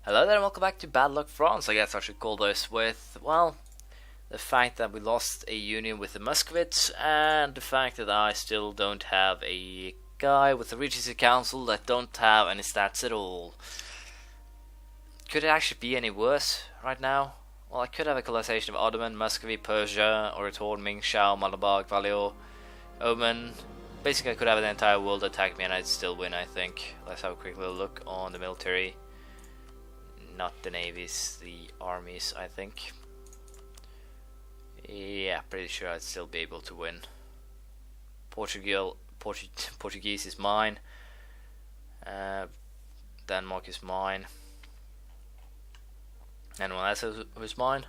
Hello there and welcome back to Bad Luck France, I guess I should call this, with, well, the fact that we lost a union with the Muscovites, and the fact that I still don't have a guy with the Regency Council that don't have any stats at all. Could it actually be any worse right now? Well, I could have a colonization of Ottoman, Muscovy, Persia, Orator, Ming, Shao, Malabar, Valio, Oman. Basically I could have the entire world attack me and I'd still win, I think. Let's have a quick little look on the military. Not the navies, the armies, I think. Yeah, pretty sure I'd still be able to win. Portuguese is mine. Denmark is mine. Anyone else who's mine?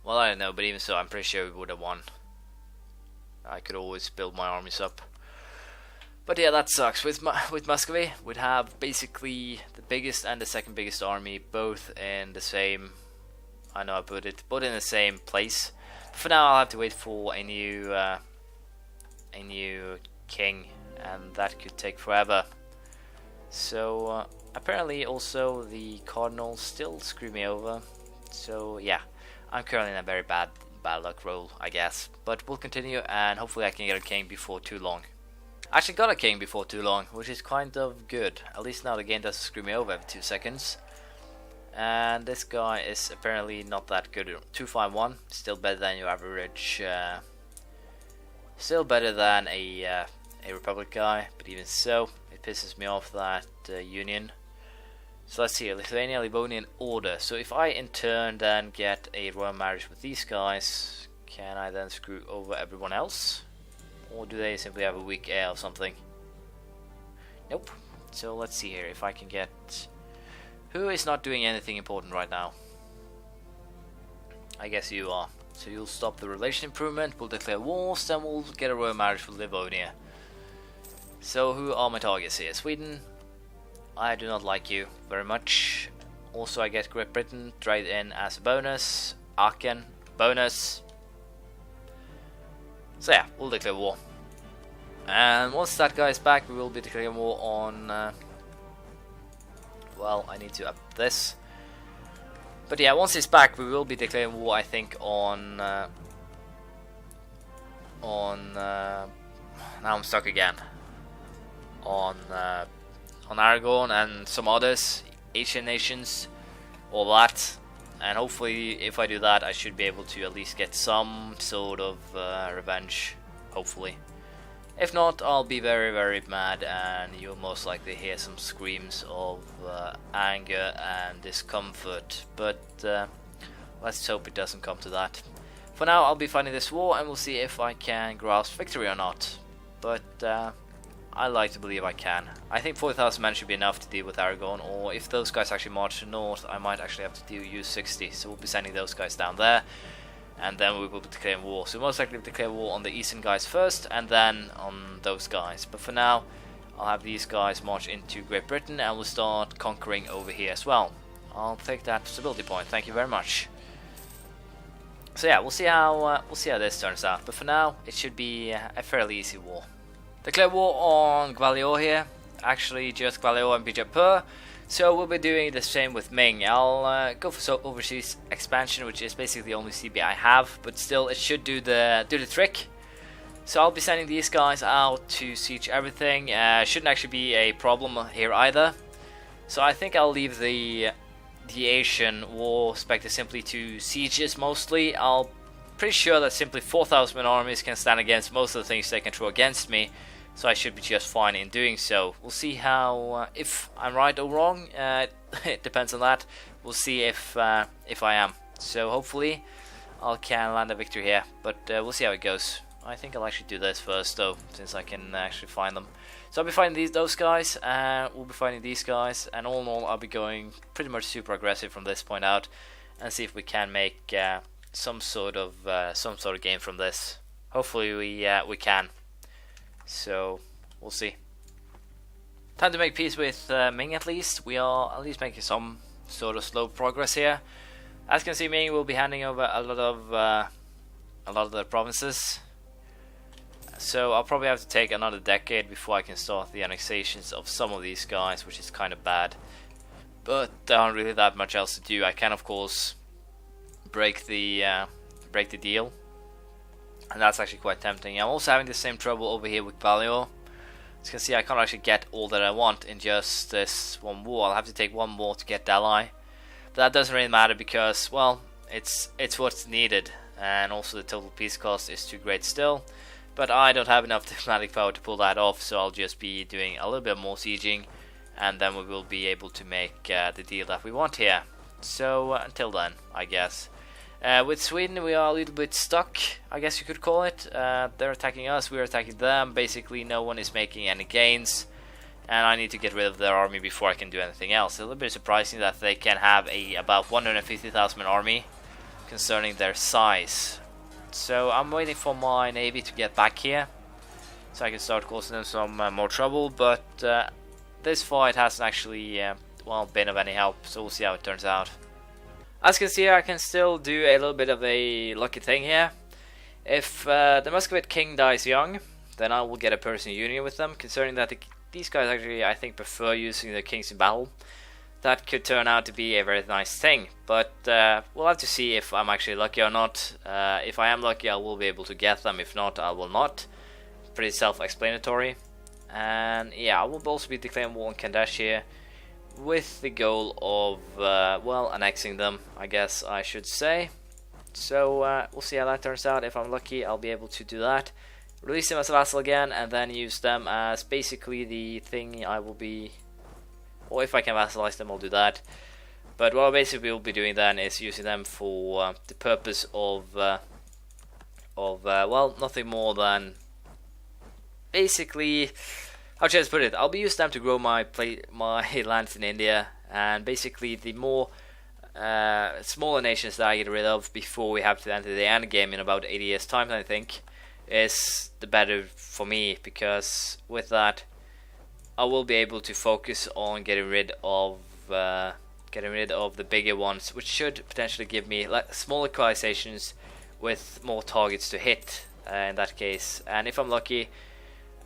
Well, I don't know, but even so, I'm pretty sure we would have won. I could always build my armies up. But yeah, that sucks. With Muscovy, we'd have basically the biggest and the second biggest army both in the same, I know I put it, both in the same place. But for now I'll have to wait for a new king, and that could take forever. So apparently also the cardinals still screw me over. So yeah, I'm currently in a very bad luck roll, I guess. But we'll continue and hopefully I can get a king before too long. I actually got a king before too long, which is kind of good. At least now the game doesn't screw me over every 2 seconds. And this guy is apparently not that good. 251, still better than your average. Still better than a Republic guy, but even so, it pisses me off that union. So let's see, Lithuania, Livonian order. So if I in turn then get a royal marriage with these guys, can I then screw over everyone else? Or do they simply have a weak heir or something? Nope. So let's see here if I can get... Who is not doing anything important right now? I guess you are. So you'll stop the relation improvement, we'll declare wars, then we'll get a royal marriage with Livonia. So who are my targets here? Sweden. I do not like you very much. Also I get Great Britain trade in as a bonus. Aachen, bonus. So yeah, we'll declare war. And once that guy is back, we will be declaring war on... well, I need to up this. But yeah, once he's back, we will be declaring war, I think, on... now I'm stuck again. On Aragon and some others, Asian nations, all that. And hopefully, if I do that, I should be able to at least get some sort of revenge, hopefully. If not, I'll be very, very mad, and you'll most likely hear some screams of anger and discomfort. But let's hope it doesn't come to that. For now, I'll be fighting this war, and we'll see if I can grasp victory or not. But I like to believe I can. I think 40,000 men should be enough to deal with Aragon, or if those guys actually march to north, I might actually have to use 60. So we'll be sending those guys down there, and then we will be declaring war. So most likely we'll declare war on the eastern guys first, and then on those guys. But for now, I'll have these guys march into Great Britain, and we'll start conquering over here as well. I'll take that stability point. Thank you very much. So yeah, we'll see how this turns out. But for now, it should be a fairly easy war. Declare war on Gwalior here, actually just Gwalior and Bijapur, so we'll be doing the same with Ming. I'll go for overseas expansion, which is basically the only CB I have, but still it should do the trick. So I'll be sending these guys out to siege everything. Shouldn't actually be a problem here either. So I think I'll leave the Asian war spectre simply to sieges mostly. I'll pretty sure that simply 4,000 man armies can stand against most of the things they can throw against me, so I should be just fine in doing so. We'll see how if I'm right or wrong. It depends on that. We'll see if I am. So hopefully I can land a victory here, but we'll see how it goes. I think I'll actually do this first though, since I can actually find them. So I'll be fighting those guys, we'll be fighting these guys, and all in all I'll be going pretty much super aggressive from this point out, and see if we can make some sort of game from this. Hopefully we can. So we'll see. Time to make peace with Ming at least. We are at least making some sort of slow progress here. As you can see, Ming will be handing over a lot of the provinces. So I'll probably have to take another decade before I can start the annexations of some of these guys, which is kind of bad. but there aren't really that much else to do. I can of course break the deal, and that's actually quite tempting. I'm also having the same trouble over here with Valio. As you can see, I can't actually get all that I want in just this one war. I'll have to take one more to get Dalai. But that doesn't really matter because, well, it's what's needed, and also the total peace cost is too great still. But I don't have enough diplomatic power to pull that off, so I'll just be doing a little bit more sieging, and then we will be able to make the deal that we want here. So until then, I guess. With Sweden, we are a little bit stuck, I guess you could call it. They're attacking us, we're attacking them. Basically, no one is making any gains, and I need to get rid of their army before I can do anything else. It's a little bit surprising that they can have about 150,000 army, concerning their size. So I'm waiting for my navy to get back here, so I can start causing them some more trouble. But this fight hasn't actually, well, been of any help. So we'll see how it turns out. As you can see, I can still do a little bit of a lucky thing here. If the Muscovite king dies young, then I will get a personal union with them, concerning that these guys actually, I think, prefer using the kings in battle. That could turn out to be a very nice thing, but we'll have to see if I'm actually lucky or not. If I am lucky, I will be able to get them. If not, I will not. Pretty self-explanatory. And yeah, I will also be declaring war on Kandash here, with the goal of, well, annexing them, I guess I should say. So we'll see how that turns out. If I'm lucky, I'll be able to do that. Release them as a vassal again, and then use them as basically the thing I will be... Or if I can vassalize them, I'll do that. But what I basically will be doing then is using them for the purpose of well, nothing more than basically... How should I put it? I'll be using them to grow my lands in India, and basically the more smaller nations that I get rid of before we have to enter the end game in about 80 years time, I think, is the better for me, because with that I will be able to focus on getting rid of the bigger ones, which should potentially give me smaller colonizations with more targets to hit in that case. And if I'm lucky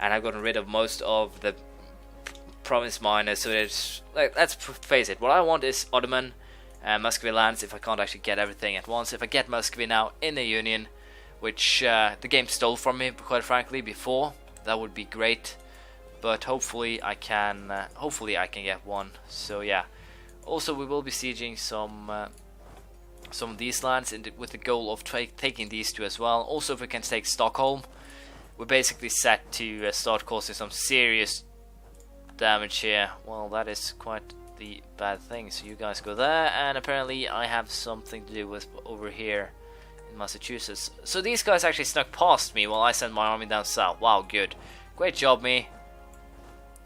and I've gotten rid of most of the province miners, so it's like, let's face it, what I want is Ottoman and Muscovy lands if I can't actually get everything at once. If I get Muscovy now in the Union, which the game stole from me, quite frankly, before, that would be great. But hopefully I can get one. So yeah. Also, we will be sieging some of these lands with the goal of taking these two as well. Also, if we can take Stockholm, we're basically set to start causing some serious damage here. Well, that is quite the bad thing. So you guys go there, and apparently I have something to do with over here in Massachusetts. So these guys actually snuck past me while I sent my army down south. Wow, good. Great job, me.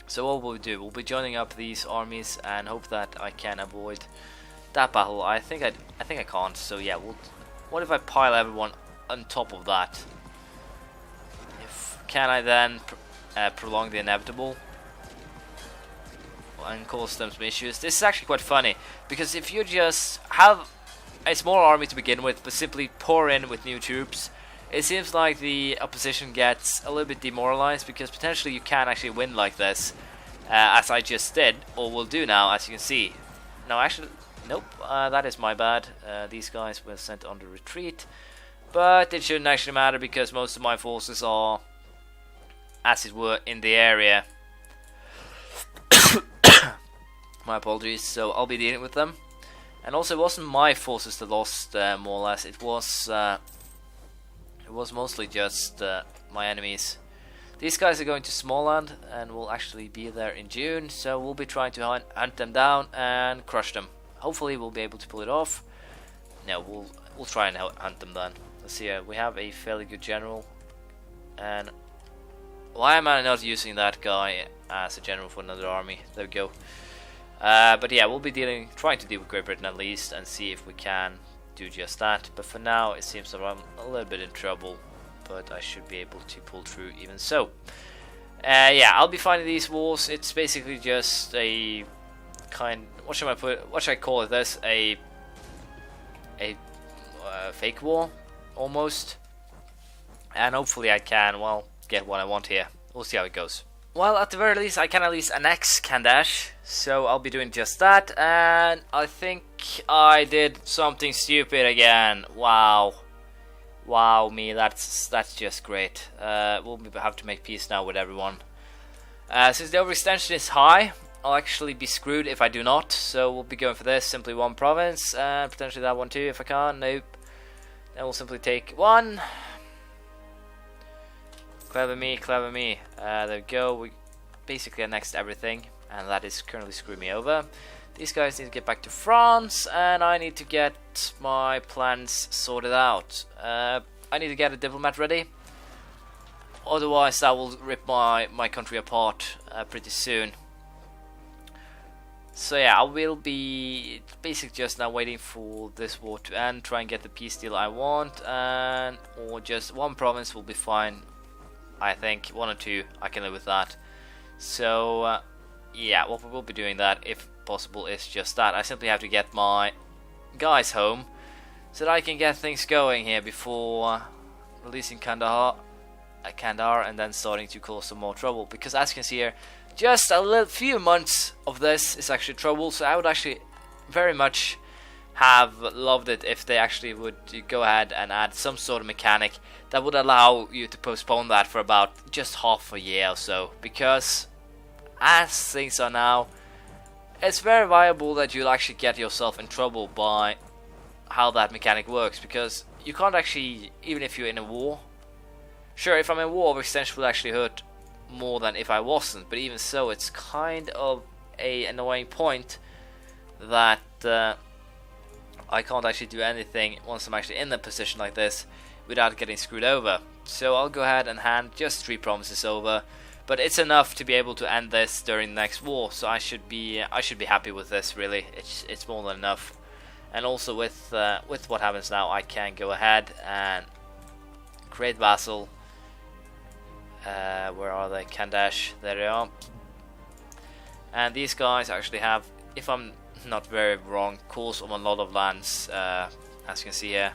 So what will we do? We'll be joining up these armies and hope that I can avoid that battle. I think I can't. So yeah, what if I pile everyone on top of that? Can I then prolong the inevitable and cause them some issues? This is actually quite funny, because if you just have a small army to begin with but simply pour in with new troops, it seems like the opposition gets a little bit demoralized, because potentially you can actually win like this, as I just did, or will do now, as you can see. No, actually, nope, that is my bad. These guys were sent on the retreat, but it shouldn't actually matter, because most of my forces are, as it were, in the area. My apologies. So I'll be dealing with them. And also, it wasn't my forces that lost, more or less. It was mostly just my enemies. These guys are going to Småland and will actually be there in June. So we'll be trying to hunt them down and crush them. Hopefully, we'll be able to pull it off. No, we'll try and hunt them then. Let's see. We have a fairly good general, and why am I not using that guy as a general for another army? There we go. But yeah, we'll be trying to deal with Great Britain at least, and see if we can do just that. But for now, it seems that I'm a little bit in trouble, but I should be able to pull through even so. Yeah, I'll be finding these wars. It's basically just a what should I call it? This a fake war almost, and hopefully I can, well, get what I want here. We'll see how it goes. well, at the very least, I can at least annex Kandash, so I'll be doing just that. And I think I did something stupid again. Wow, wow, me, that's just great. We'll have to make peace now with everyone. Since the overextension is high, I'll actually be screwed if I do not. So we'll be going for this, simply one province, and potentially that one too if I can. Nope. Then we'll simply take one. Clever me, clever me. There we go. We basically annexed everything, and that is currently screwing me over. These guys need to get back to France, and I need to get my plans sorted out. I need to get a diplomat ready. Otherwise, that will rip my country apart pretty soon. So yeah, I will be basically just now waiting for this war to end, try and get the peace deal I want, and or just one province will be fine. I think 1 or 2, I can live with that. So yeah, what we will be doing that, if possible, is just that. I simply have to get my guys home so that I can get things going here before releasing Kandahar and then starting to cause some more trouble. Because as you can see here, just a few months of this is actually trouble. So I would actually very much have loved it if they actually would go ahead and add some sort of mechanic that would allow you to postpone that for about just half a year or so, because as things are now, it's very viable that you'll actually get yourself in trouble by how that mechanic works, because you can't actually, even if you're in a war, sure, if I'm in war, overextension will actually hurt more than if I wasn't, but even so, it's kind of an annoying point that I can't actually do anything once I'm actually in a position like this without getting screwed over. So I'll go ahead and hand just 3 provinces over, but it's enough to be able to end this during the next war. So I should be happy with this. Really, it's more than enough. And also with what happens now, I can go ahead and create vassal. Where are they? Kandash. There they are. And these guys actually have, if I'm not very wrong, calls on a lot of lands, as you can see here.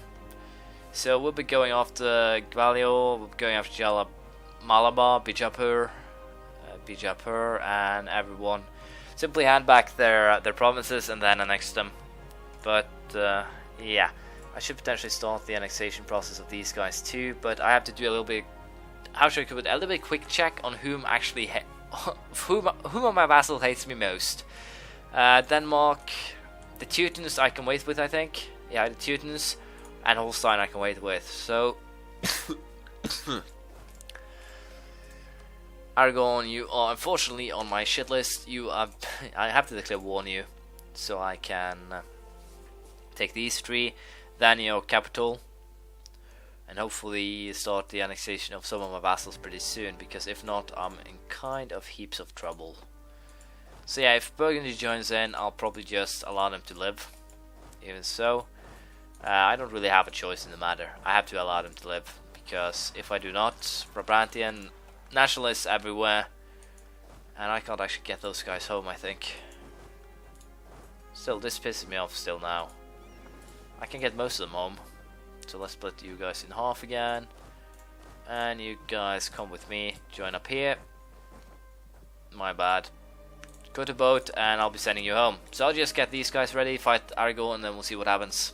So we'll be going after Gwalior, we'll be going after Malabar, Bijapur, and everyone. Simply hand back their provinces and then annex them. But yeah, I should potentially start the annexation process of these guys too. But I have to do a little bit, how should I put it, a little bit quick check on whom actually whom of my vassal hates me most. Denmark, the Teutons I can wait with, I think. Yeah, the Teutons, and Holstein I can wait with. So Aragon, you are unfortunately on my shit list. You are I have to declare war on you, so I can take these 3, then your capital, and hopefully start the annexation of some of my vassals pretty soon, because if not, I'm in kind of heaps of trouble. So yeah, if Burgundy joins in, I'll probably just allow them to live. Even so, I don't really have a choice in the matter. I have to allow them to live, because if I do not, Brabrantian nationalists everywhere, and I can't actually get those guys home, I think. Still, this pisses me off still now. I can get most of them home. So let's split you guys in half again. And you guys come with me, join up here. My bad. Go to boat and I'll be sending you home. So I'll just get these guys ready, fight Aragon, and then we'll see what happens.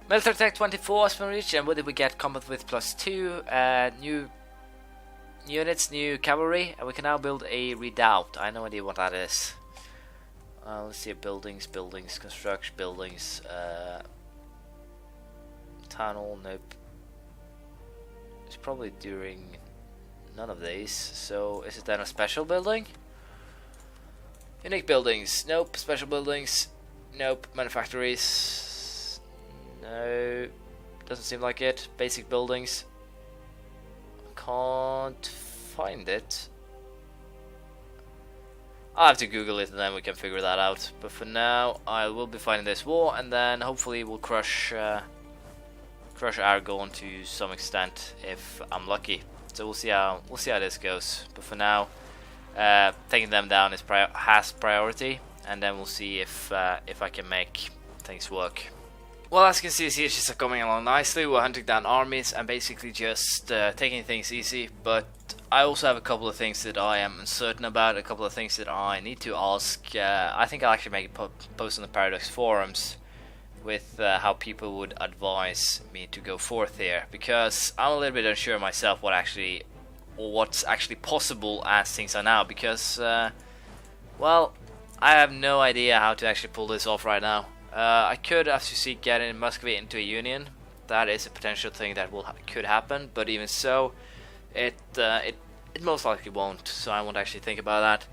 Military Tech 24 has been reached, and what did we get? Combat with +2, new units, new cavalry, and we can now build a redoubt. I have no idea what that is. Let's see, buildings, construction buildings, town hall, nope. It's probably during none of these, so is it then a special building? Unique buildings, nope. Special buildings, nope. Manufactories, no. Doesn't seem like it. Basic buildings, can't find it. I'll have to Google it and then we can figure that out. But for now, I will be fighting this war, and then hopefully we'll crush Aragon to some extent if I'm lucky. So we'll see how this goes. But for now, taking them down has priority, and then we'll see if I can make things work. Well, as you can see, the sieges are coming along nicely. We're hunting down armies and basically just taking things easy. But I also have a couple of things that I am uncertain about, a couple of things that I need to ask. I think I'll actually make a post on the Paradox forums with how people would advise me to go forth here, because I'm a little bit unsure myself what's actually possible as things are now, because well, I have no idea how to actually pull this off right now. I could, as you see, get in Muscovy into a union. That is a potential thing that could happen, but even so, it most likely won't, so I won't actually think about that.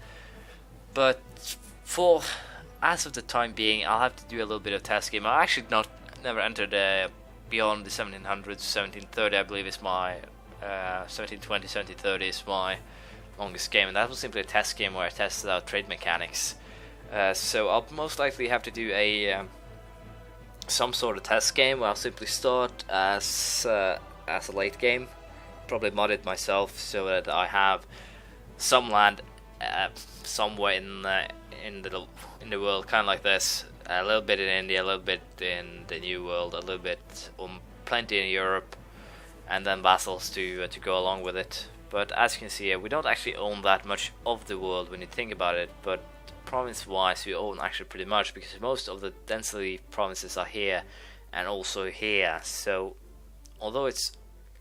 But for as of the time being, I'll have to do a little bit of test game. I actually never entered beyond the 1700s, 1730 I believe is my 1720, 1730 is my longest game, and that was simply a test game where I tested out trade mechanics. So I'll most likely have to do a some sort of test game where I'll simply start as a late game, probably mod it myself so that I have some land somewhere in the world, kind of like this. A little bit in India, a little bit in the New World, a little bit plenty in Europe, and then vassals to go along with it. But as you can see here, we don't actually own that much of the world when you think about it, but province-wise we own actually pretty much, because most of the densely provinces are here and also here. So although it's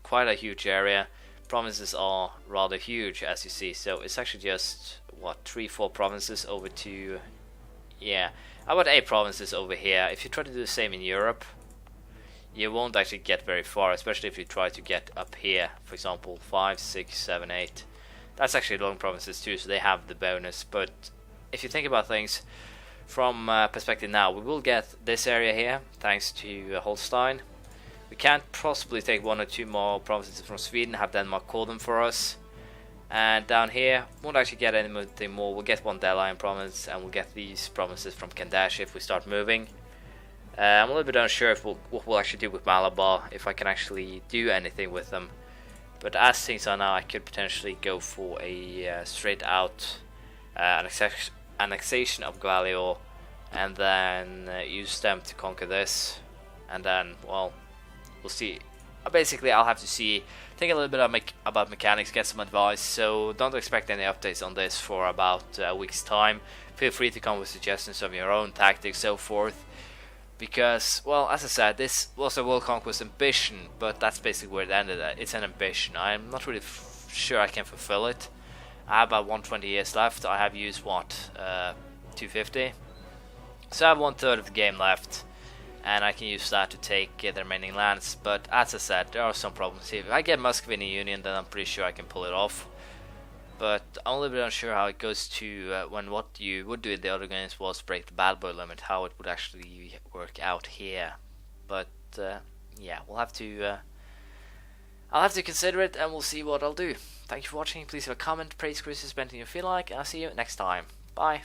quite a huge area, provinces are rather huge, as you see. So it's actually just what, 3-4 provinces over to, yeah, about 8 provinces over here. If you try to do the same in Europe, you won't actually get very far, especially if you try to get up here, for example 5, 6, 7, 8. That's actually long provinces too, so they have the bonus. But if you think about things from perspective now, we will get this area here thanks to Holstein. We can't possibly take 1 or 2 more provinces from Sweden, have Denmark call them for us. And down here, won't actually get anything more. We'll get 1 Delian province, and we'll get these provinces from Kandash if we start moving. I'm a little bit unsure if what we'll actually do with Malabar, if I can actually do anything with them. But as things are now, I could potentially go for a straight out annexation of Gwalior, and then use them to conquer this. And then, well, we'll see. Basically, I'll have to think a little bit about mechanics, get some advice. So don't expect any updates on this for about a week's time. Feel free to come with suggestions of your own tactics, so forth. Because, well, as I said, this was a world conquest ambition, but that's basically where it ended. It's an ambition. I'm not really sure I can fulfill it. I have about 120 years left. I have used what, 250. So I have 1/3 of the game left, and I can use that to take the remaining lands. But as I said, there are some problems here. If I get Muscovy in a union, then I'm pretty sure I can pull it off. But I'm a little bit unsure how it goes to when what you would do in the other games was break the bad boy limit, how it would actually work out here. But yeah, we'll have to I'll have to consider it, and we'll see what I'll do. Thank you for watching. Please leave a comment, praise, criticism, anything you feel like, and I'll see you next time. Bye.